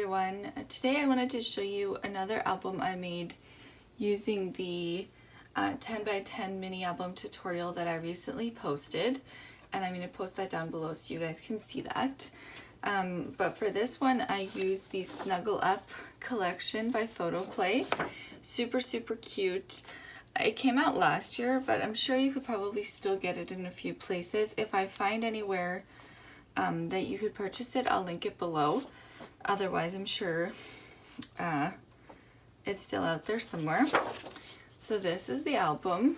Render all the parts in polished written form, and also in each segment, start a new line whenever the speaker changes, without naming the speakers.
everyone. Today I wanted to show you another album I made using the 10 by 10 mini album tutorial that I recently posted, and I'm going to post that down below so you guys can see that. But for this one I used the Snuggle Up collection by Photoplay. Super cute. It came out last year, but I'm sure you could probably still get it in a few places. If I find anywhere that you could purchase it, I'll link it below. Otherwise, I'm sure it's still out there somewhere. So this is the album.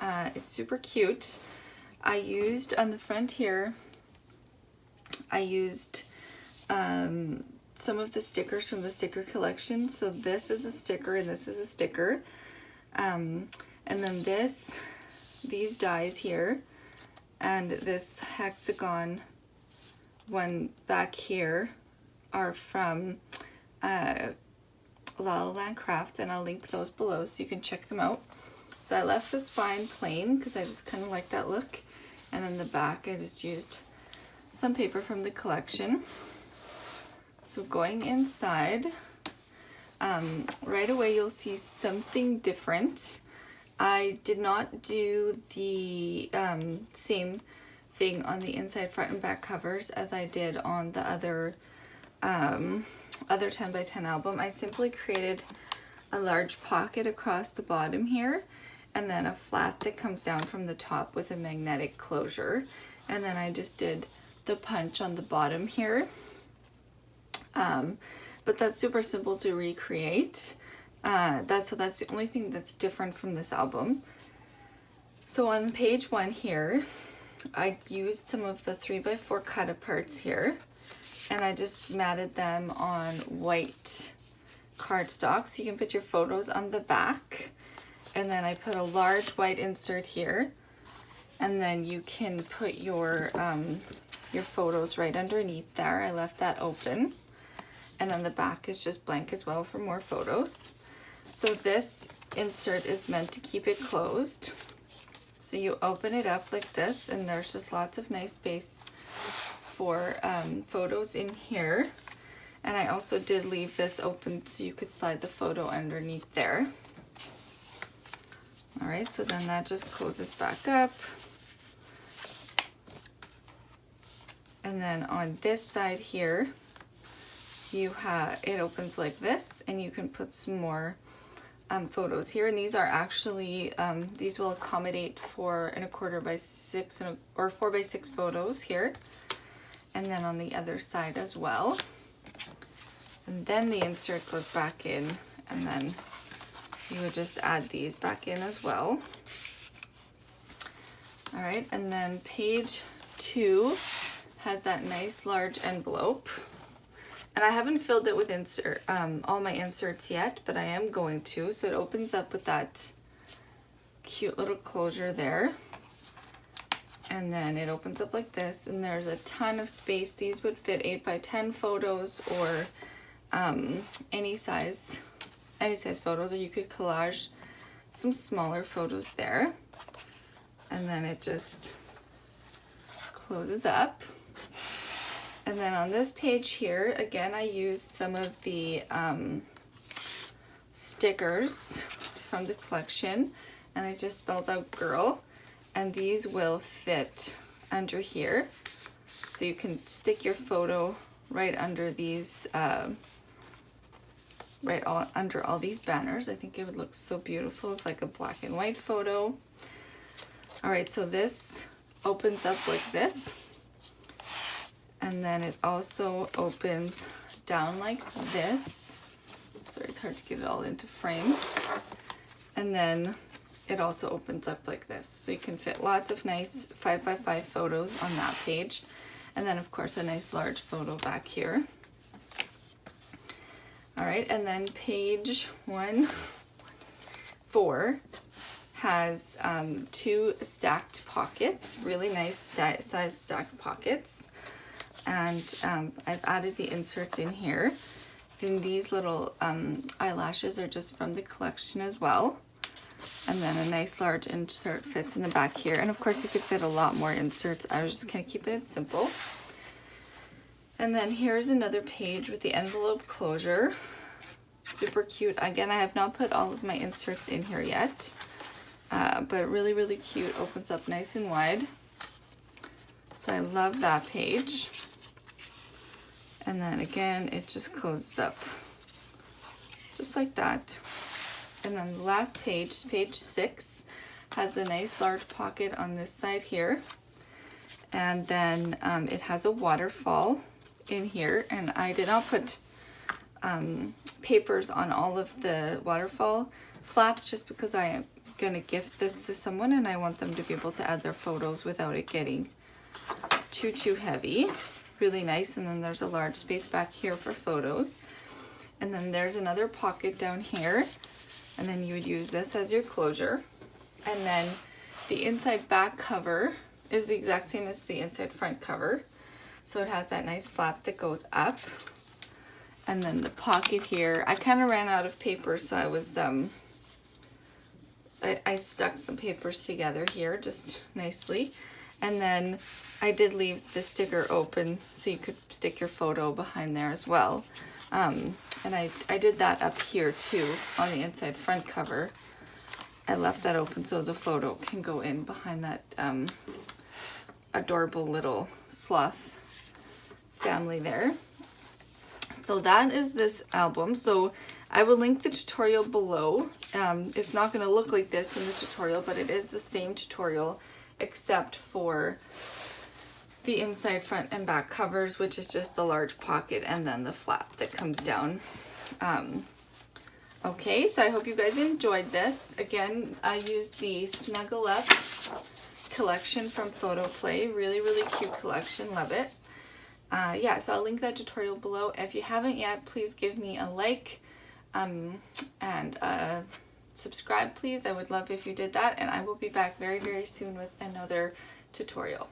It's super cute. I used on the front here, I used some of the stickers from the sticker collection. So this is a sticker and this is a sticker. And then these dies here, and this hexagon one back here are from La La Land Craft, and I'll link those below so you can check them out. So I left the spine plain because I just kind of like that look, and then the back I just used some paper from the collection. So going inside, right away you'll see something different. I did not do the same thing on the inside front and back covers as I did on the other 10 by 10 album. I simply created a large pocket across the bottom here, and then a flap that comes down from the top with a magnetic closure, and then I just did the punch on the bottom here. But that's super simple to recreate. That's the only thing that's different from this album. So on page 1 here, I used some of the 3x4 cut aparts here, and I just matted them on white cardstock so you can put your photos on the back. And then I put a large white insert here, and then you can put your photos right underneath there. I left that open, and then the back is just blank as well for more photos. So this insert is meant to keep it closed. So you open it up like this, and there's just lots of nice space for photos in here. And I also did leave this open so you could slide the photo underneath there. Alright, so then that just closes back up. And then on this side here, it opens like this, and you can put some more photos here, and these are actually these will accommodate 4 1/4 by 6 or 4 by 6 photos here, and then on the other side as well. And then the insert goes back in, and then you would just add these back in as well. All right, and then page 2 has that nice large envelope. And I haven't filled it with all my inserts yet, but I am going to. So it opens up with that cute little closure there. And then it opens up like this, and there's a ton of space. These would fit 8 by 10 photos, or any size photos, or you could collage some smaller photos there. And then it just closes up. And then on this page here, again, I used some of the stickers from the collection, and it just spells out girl, and these will fit under here. So you can stick your photo right under these, under all these banners. I think it would look so beautiful. It's like a black and white photo. All right, so this opens up like this. And then it also opens down like this. Sorry, it's hard to get it all into frame. And then it also opens up like this. So you can fit lots of nice 5 by 5 photos on that page. And then of course a nice large photo back here. All right, and then page 4 has 2 stacked pockets, really nice size stacked pockets. And I've added the inserts in here. Then these little eyelashes are just from the collection as well. And then a nice large insert fits in the back here. And of course you could fit a lot more inserts. I was just kind of keeping it simple. And then here's another page with the envelope closure. Super cute. Again, I have not put all of my inserts in here yet, but really, really cute. Opens up nice and wide. So I love that page. And then again, it just closes up just like that. And then the last page, page 6, has a nice large pocket on this side here. And then it has a waterfall in here, and I did not put papers on all of the waterfall flaps just because I am going to gift this to someone and I want them to be able to add their photos without it getting too heavy. Really nice. And then there's a large space back here for photos. And then there's another pocket down here, and then you would use this as your closure. And then the inside back cover is the exact same as the inside front cover. So it has that nice flap that goes up. And then the pocket here, I kind of ran out of paper, so I was, I stuck some papers together here just nicely. And then I did leave the sticker open so you could stick your photo behind there as well. And I did that up here too on the inside front cover. I left that open so the photo can go in behind that adorable little sloth family there. So that is this album. So I will link the tutorial below. It's not going to look like this in the tutorial, but it is the same tutorial except for the inside, front, and back covers, which is just the large pocket and then the flap that comes down. Okay, so I hope you guys enjoyed this. Again, I used the Snuggle Up collection from Photo Play. Really, really cute collection. Love it. Yeah, so I'll link that tutorial below. If you haven't yet, please give me a like and subscribe, please. I would love if you did that, and I will be back very, very soon with another tutorial.